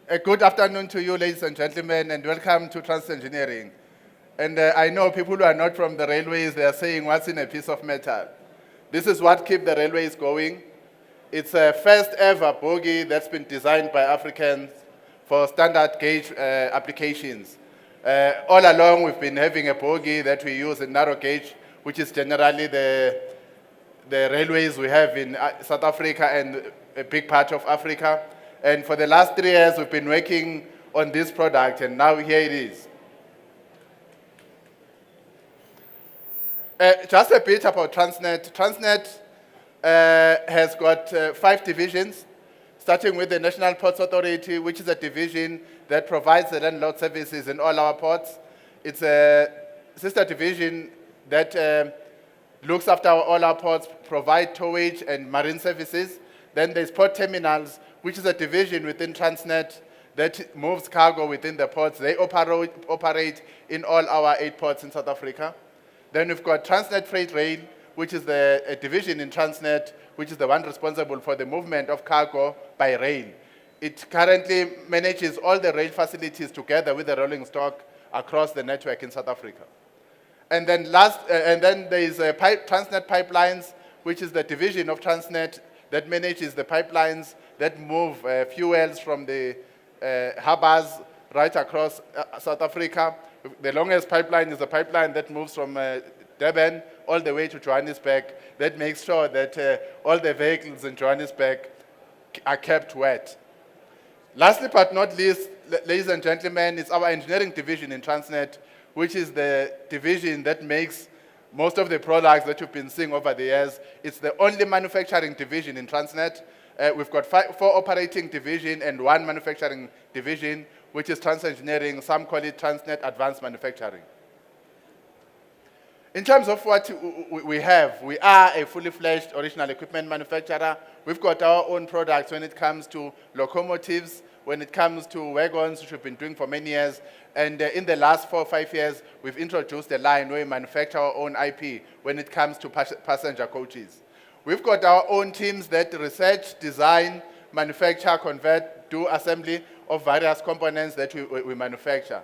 A good afternoon to you, ladies and gentlemen, and welcome to Transnet Engineering. And I know people who are not from the railways, they are saying, what's in a piece of metal? This is what keeps the railways going. It's a first ever bogie that's been designed by Africans for standard gauge applications. All along, we've been having a bogie that we use in narrow gauge, which is generally the railways we have in South Africa and a big part of Africa. And for the last 3 years, we've been working on this product, and now here it is. Just a bit about Transnet. Transnet has got 5 divisions, starting with the National Ports Authority, which is a division that provides the landlord services in all our ports. It's a sister division that looks after all our ports, provide towage and marine services. Then there's Port Terminals, which is a division within Transnet that moves cargo within the ports. They operate in all our 8 ports in South Africa. Then we've got Transnet Freight Rail, which is a division in Transnet, which is the one responsible for the movement of cargo by rail. It currently manages all the rail facilities together with the rolling stock across the network in South Africa. And then there is Transnet Pipelines, which is the division of Transnet that manages the pipelines that move fuels from the harbors right across South Africa. The longest pipeline is the pipeline that moves from Durban all the way to Johannesburg. That makes sure that all the vehicles in Johannesburg are kept wet. Lastly but not least, ladies and gentlemen, it's our engineering division in Transnet, which is the division that makes most of the products that you've been seeing over the years. It's the only manufacturing division in Transnet. We've got 4 operating divisions and 1 manufacturing division, which is Transnet Engineering. Some call it Transnet Advanced Manufacturing. In terms of what we have, we are a fully fledged original equipment manufacturer. We've got our own products when it comes to locomotives, when it comes to wagons, which we've been doing for many years. And in the last 4 or 5 years, we've introduced a line where we manufacture our own IP when it comes to passenger coaches. We've got our own teams that research, design, manufacture, convert, do assembly of various components that we manufacture.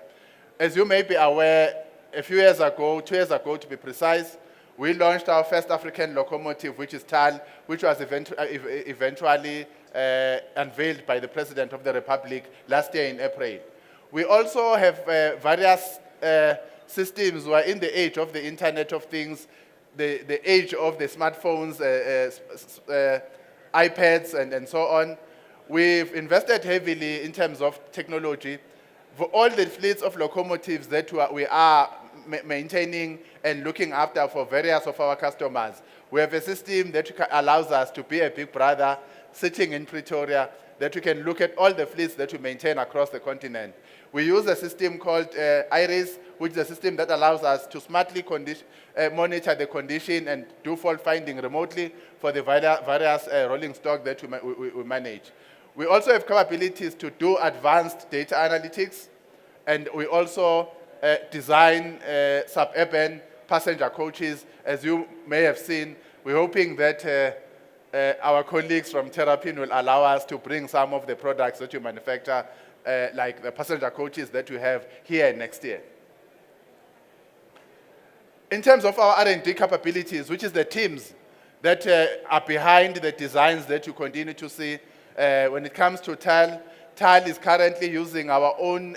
As you may be aware, a few years ago, 2 years ago to be precise, we launched our first African locomotive, which is TAL, which was eventually unveiled by the President of the Republic last year in April. We also have various systems who are in the age of the Internet of Things, the age of the smartphones, iPads, and so on. We've invested heavily in terms of technology. For all the fleets of locomotives that we are maintaining and looking after for various of our customers, we have a system that allows us to be a big brother sitting in Pretoria, that we can look at all the fleets that we maintain across the continent. We use a system called IRIS, which is a system that allows us to smartly monitor the condition and do fault finding remotely for the various rolling stock that we manage. We also have capabilities to do advanced data analytics, and we also design suburban passenger coaches. As you may have seen, we're hoping that our colleagues from Terrapin will allow us to bring some of the products that you manufacture, like the passenger coaches that we have here next year. In terms of our R&D capabilities, which is the teams that are behind the designs that you continue to see, when it comes to TAL, TAL is currently using our own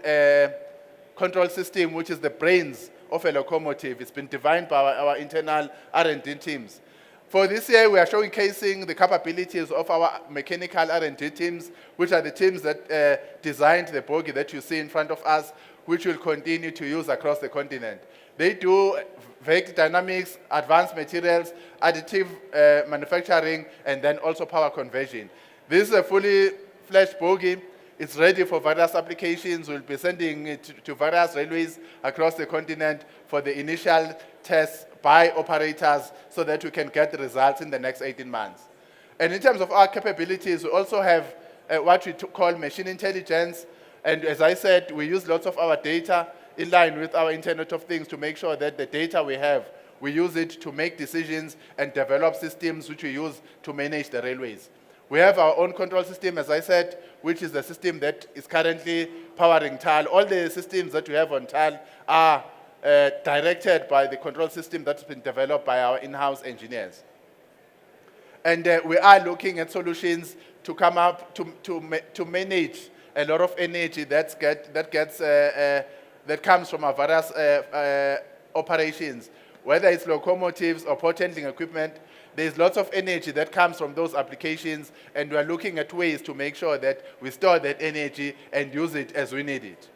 control system, which is the brains of a locomotive. It's been defined by our internal R&D teams. For this year, we are showcasing the capabilities of our mechanical R&D teams, which are the teams that designed the bogie that you see in front of us, which we'll continue to use across the continent. They do vehicle dynamics, advanced materials, additive manufacturing, and then also power conversion. This is a fully fledged bogie. It's ready for various applications. We'll be sending it to various railways across the continent for the initial tests by operators so that we can get the results in the next 18 months. And in terms of our capabilities, we also have what we call machine intelligence. And as I said, we use lots of our data in line with our Internet of Things to make sure that the data we have, we use it to make decisions and develop systems which we use to manage the railways. We have our own control system, as I said, which is the system that is currently powering TAL. All the systems that we have on TAL are directed by the control system that's been developed by our in-house engineers. And we are looking at solutions to come up to manage a lot of energy that comes from our various operations, whether it's locomotives or port handling equipment. There's lots of energy that comes from those applications, and we are looking at ways to make sure that we store that energy and use it as we need it.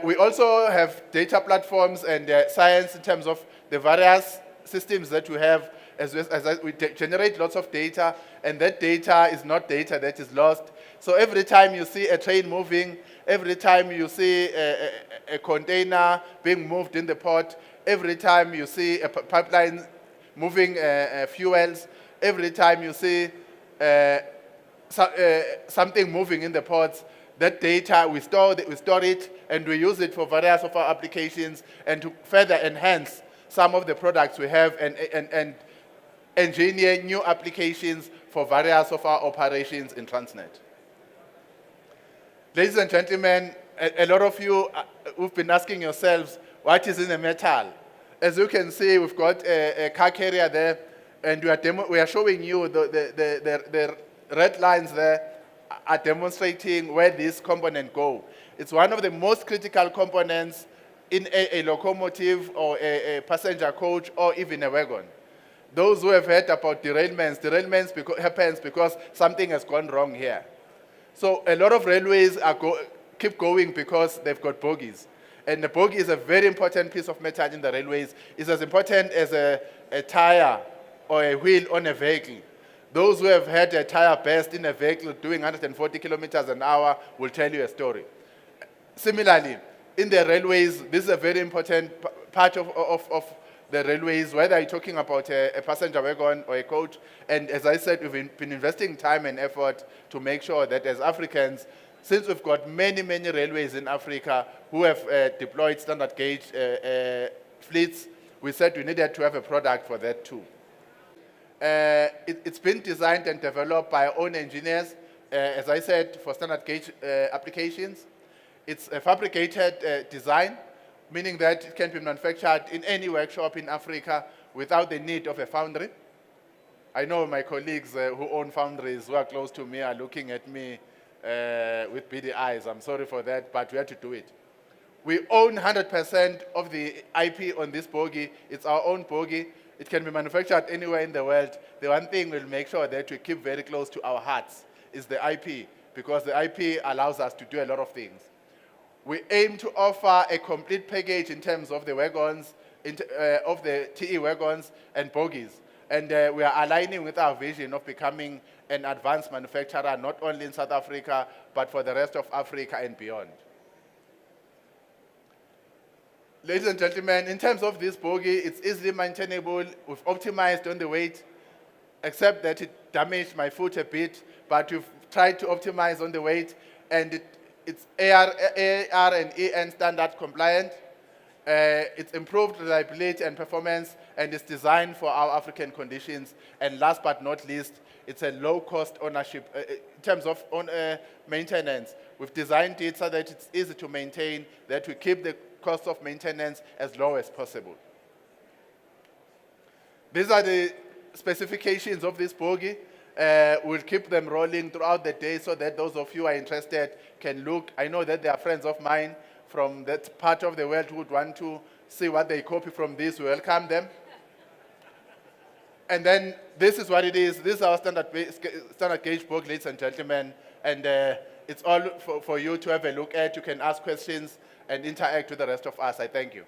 We also have data platforms and science in terms of the various systems that we have, as we generate lots of data, and that data is not data that is lost. So every time you see a train moving, every time you see a container being moved in the port, every time you see a pipeline moving fuels, every time you see something moving in the ports, that data, we store it, and we use it for various of our applications and to further enhance some of the products we have and engineer new applications for various of our operations in Transnet. Ladies and gentlemen, a lot of you who've been asking yourselves, what is in the metal? As you can see, we've got a car carrier there, and we are showing you the red lines there are demonstrating where these components go. It's one of the most critical components in a locomotive or a passenger coach or even a wagon. Those who have heard about derailments happens because something has gone wrong here. So a lot of railways keep going because they've got bogies. And the bogie is a very important piece of metal in the railways. It's as important as a tire or a wheel on a vehicle. Those who have had a tire burst in a vehicle doing 140 kilometers an hour will tell you a story. Similarly, in the railways, this is a very important part of the railways, whether you're talking about a passenger wagon or a coach. And as I said, we've been investing time and effort to make sure that as Africans, since we've got many railways in Africa who have deployed standard gauge fleets, we said we needed to have a product for that too. It's been designed and developed by our own engineers, as I said, for standard gauge applications. It's a fabricated design, meaning that it can be manufactured in any workshop in Africa without the need of a foundry. I know my colleagues who own foundries who are close to me are looking at me with beady eyes. I'm sorry for that, but we had to do it. We own 100% of the IP on this bogie. It's our own bogie. It can be manufactured anywhere in the world. The one thing we'll make sure that we keep very close to our hearts is the IP, because the IP allows us to do a lot of things. We aim to offer a complete package in terms of the wagons, of the TE wagons and bogies. And we are aligning with our vision of becoming an advanced manufacturer, not only in South Africa, but for the rest of Africa and beyond. Ladies and gentlemen, in terms of this bogie, it's easily maintainable. We've optimized on the weight, except that it damaged my foot a bit, but we've tried to optimize on the weight, and it's AR and EN standard compliant. It's improved reliability and performance, and it's designed for our African conditions. And last but not least, it's a low-cost ownership. In terms of maintenance, we've designed it so that it's easy to maintain, that we keep the cost of maintenance as low as possible. These are the specifications of this bogie. We'll keep them rolling throughout the day so that those of you who are interested can look. I know that there are friends of mine from that part of the world who would want to see what they copy from this. We welcome them. And then this is what it is. This is our standard gauge book, ladies and gentlemen. And it's all for you to have a look at. You can ask questions and interact with the rest of us. I thank you.